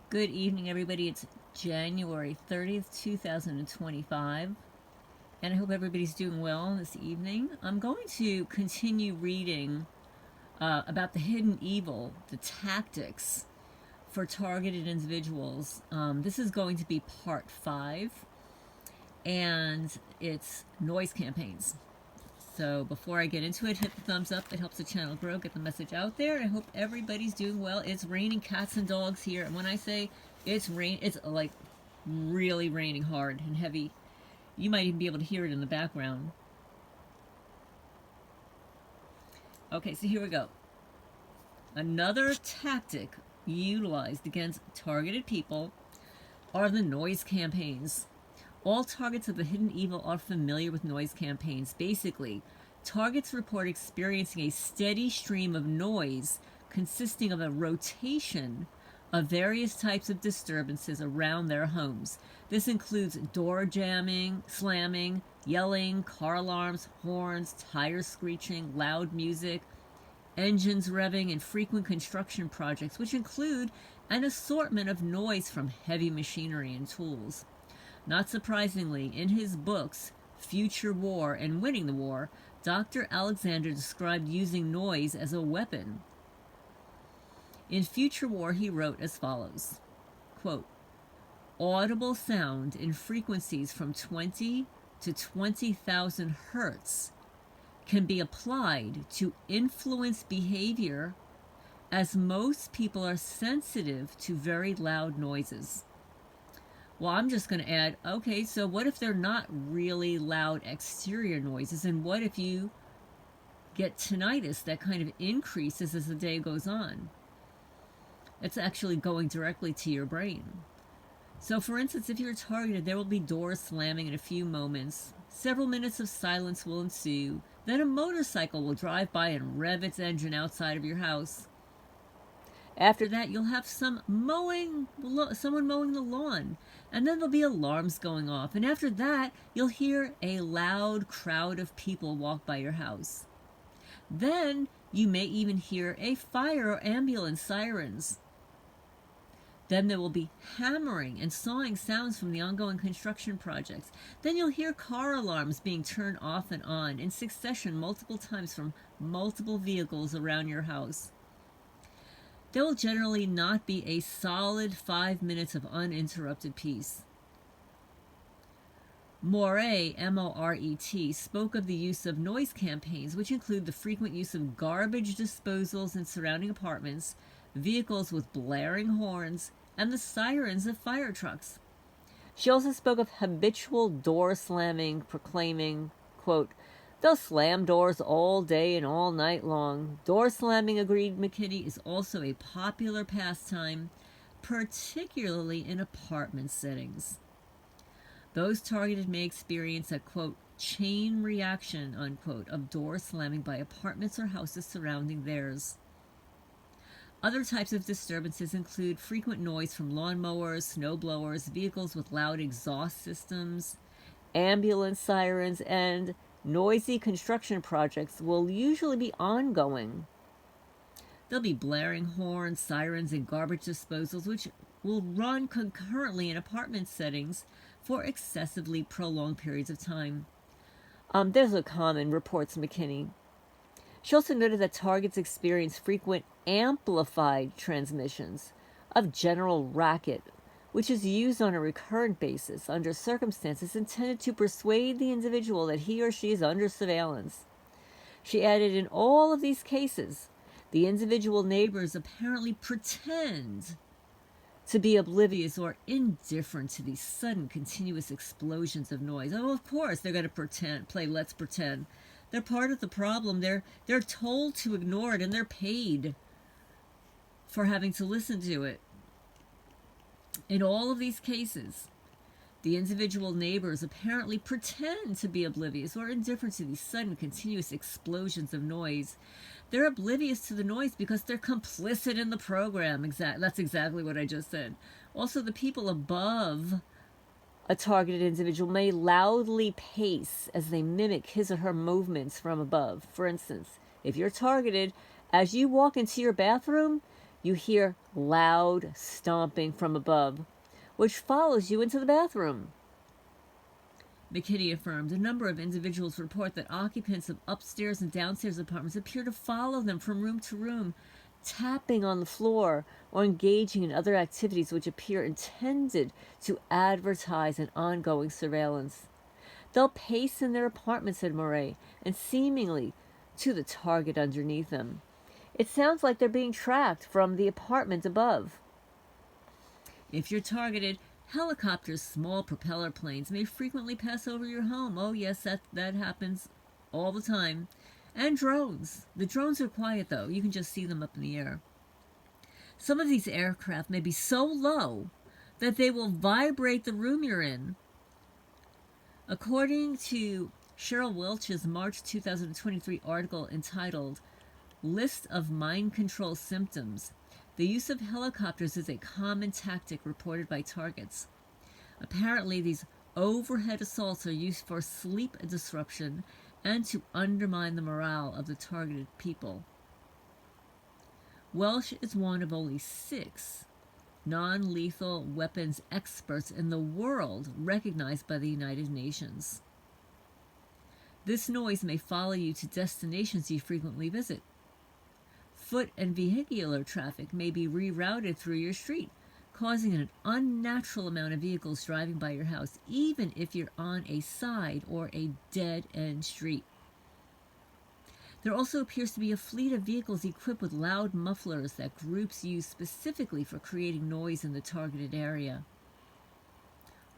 Good evening, everybody. It's January 30th, 2025, and I hope everybody's doing well this evening. I'm going to continue reading about the hidden evil, the tactics for targeted individuals. This is going to be part 5, and it's noise campaigns. So before I get into it, hit the thumbs up. It helps the channel grow, get the message out there. I hope everybody's doing well. It's raining cats and dogs here. And when I say it's like really raining hard and heavy. You might even be able to hear it in the background. Okay, so here we go. Another tactic utilized against targeted people are the noise campaigns. All targets of the hidden evil are familiar with noise campaigns. Basically, targets report experiencing a steady stream of noise consisting of a rotation of various types of disturbances around their homes. This includes door jamming, slamming, yelling, car alarms, horns, tires screeching, loud music, engines revving, and frequent construction projects, which include an assortment of noise from heavy machinery and tools. Not surprisingly, in his books, Future War and Winning the War, Dr. Alexander described using noise as a weapon. In Future War, he wrote as follows, quote, audible sound in frequencies from 20 to 20,000 hertz can be applied to influence behavior, as most people are sensitive to very loud noises. Well, I'm just going to add, okay, so what if they're not really loud exterior noises? And what if you get tinnitus that kind of increases as the day goes on? It's actually going directly to your brain. So, for instance, if you're targeted, there will be doors slamming in a few moments. Several minutes of silence will ensue. Then a motorcycle will drive by and rev its engine outside of your house. After that, you'll have someone mowing the lawn, and then there'll be alarms going off. And after that, you'll hear a loud crowd of people walk by your house. Then you may even hear a fire or ambulance sirens. Then there will be hammering and sawing sounds from the ongoing construction projects. Then you'll hear car alarms being turned off and on in succession multiple times from multiple vehicles around your house. There will generally not be a solid 5 minutes of uninterrupted peace. Moret, M-O-R-E-T, spoke of the use of noise campaigns, which include the frequent use of garbage disposals in surrounding apartments, vehicles with blaring horns, and the sirens of fire trucks. She also spoke of habitual door slamming, proclaiming, quote, they'll slam doors all day and all night long. Door slamming, agreed McKinney, is also a popular pastime, particularly in apartment settings. Those targeted may experience a, quote, chain reaction, unquote, of door slamming by apartments or houses surrounding theirs. Other types of disturbances include frequent noise from lawnmowers, snow blowers, vehicles with loud exhaust systems, ambulance sirens, and noisy construction projects will usually be ongoing. There'll be blaring horns, sirens, and garbage disposals, which will run concurrently in apartment settings for excessively prolonged periods of time. There's a common, reports McKinney. She also noted that targets experience frequent amplified transmissions of general racket, which is used on a recurrent basis under circumstances intended to persuade the individual that he or she is under surveillance. She added, in all of these cases, the individual neighbors apparently pretend to be oblivious or indifferent to these sudden continuous explosions of noise. Oh, of course, they're going to play let's pretend. They're part of the problem. They're told to ignore it, and they're paid for having to listen to it. In all of these cases, the individual neighbors apparently pretend to be oblivious or indifferent to these sudden continuous explosions of noise. They're oblivious to the noise because they're complicit in the program. That's exactly what I just said. Also, the people above a targeted individual may loudly pace as they mimic his or her movements from above. For instance, if you're targeted, as you walk into your bathroom, you hear loud stomping from above, which follows you into the bathroom. McKinney affirmed a number of individuals report that occupants of upstairs and downstairs apartments appear to follow them from room to room, tapping on the floor or engaging in other activities which appear intended to advertise an ongoing surveillance. They'll pace in their apartment, said Murray, and seemingly to the target underneath them. It sounds like they're being tracked from the apartment above. If you're targeted, helicopters, small propeller planes, may frequently pass over your home. Oh, yes, that happens all the time. And drones. The drones are quiet, though. You can just see them up in the air. Some of these aircraft may be so low that they will vibrate the room you're in. According to Cheryl Welch's March 2023 article entitled List of Mind Control Symptoms, the use of helicopters is a common tactic reported by targets. Apparently, these overhead assaults are used for sleep disruption and to undermine the morale of the targeted people. Welch is one of only 6 non-lethal weapons experts in the world recognized by the United Nations. This noise may follow you to destinations you frequently visit. Foot and vehicular traffic may be rerouted through your street, causing an unnatural amount of vehicles driving by your house, even if you're on a side or a dead-end street. There also appears to be a fleet of vehicles equipped with loud mufflers that groups use specifically for creating noise in the targeted area.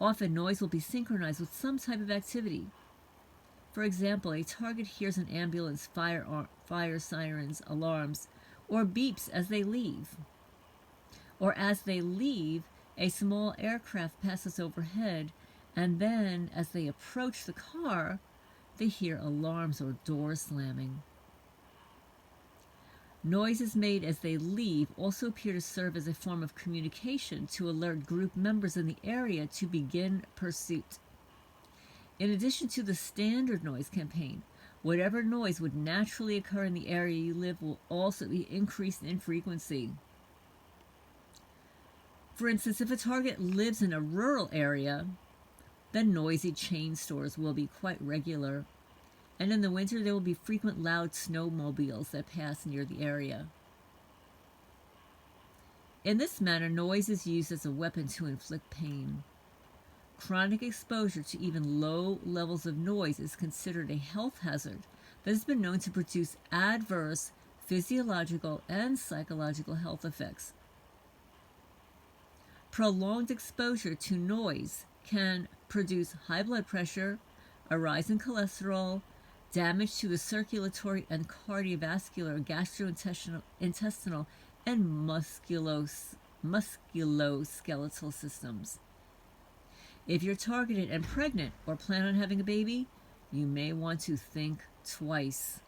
Often, noise will be synchronized with some type of activity. For example, a target hears an ambulance, fire sirens, alarms, or beeps as they leave. Or as they leave, a small aircraft passes overhead, and then, as they approach the car, they hear alarms or doors slamming. Noises made as they leave also appear to serve as a form of communication to alert group members in the area to begin pursuit. In addition to the standard noise campaign, whatever noise would naturally occur in the area you live will also be increased in frequency. For instance, if a target lives in a rural area, then noisy chain stores will be quite regular. And in the winter, there will be frequent loud snowmobiles that pass near the area. In this manner, noise is used as a weapon to inflict pain. Chronic exposure to even low levels of noise is considered a health hazard that has been known to produce adverse physiological and psychological health effects. Prolonged exposure to noise can produce high blood pressure, a rise in cholesterol, damage to the circulatory and cardiovascular, gastrointestinal, and musculoskeletal systems. If you're targeted and pregnant or plan on having a baby, you may want to think twice.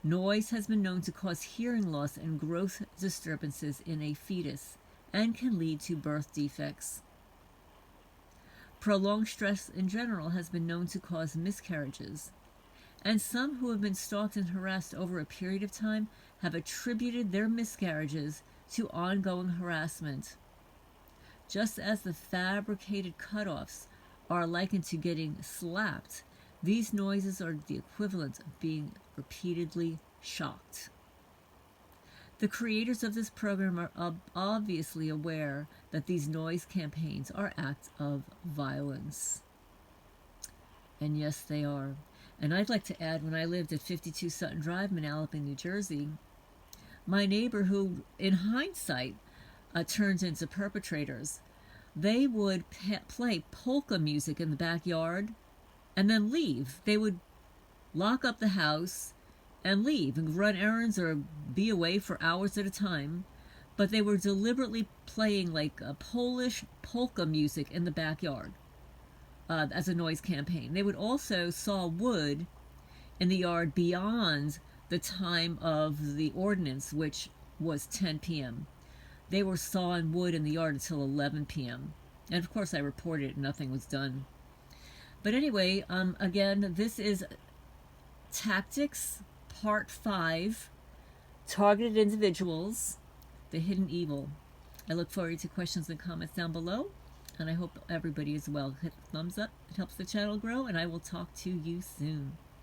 Noise has been known to cause hearing loss and growth disturbances in a fetus and can lead to birth defects. Prolonged stress in general has been known to cause miscarriages, and some who have been stalked and harassed over a period of time have attributed their miscarriages to ongoing harassment. Just as the fabricated cutoffs are likened to getting slapped, these noises are the equivalent of being repeatedly shocked. The creators of this program are obviously aware that these noise campaigns are acts of violence. And yes, they are. And I'd like to add, when I lived at 52 Sutton Drive, Manalapan, New Jersey, my neighbor, who in hindsight turns into perpetrators, they would play polka music in the backyard and then leave. They would lock up the house and leave and run errands or be away for hours at a time, but they were deliberately playing like a Polish polka music in the backyard as a noise campaign. They would also saw wood in the yard beyond the time of the ordinance, which was 10 p.m. They were sawing wood in the yard until 11 p.m. And of course I reported it, nothing was done. But anyway, again, this is Tactics Part 5, Targeted Individuals. the hidden evil. I look forward to questions and comments down below, and I hope everybody is well. Hit the thumbs up, it helps the channel grow, and I will talk to you soon.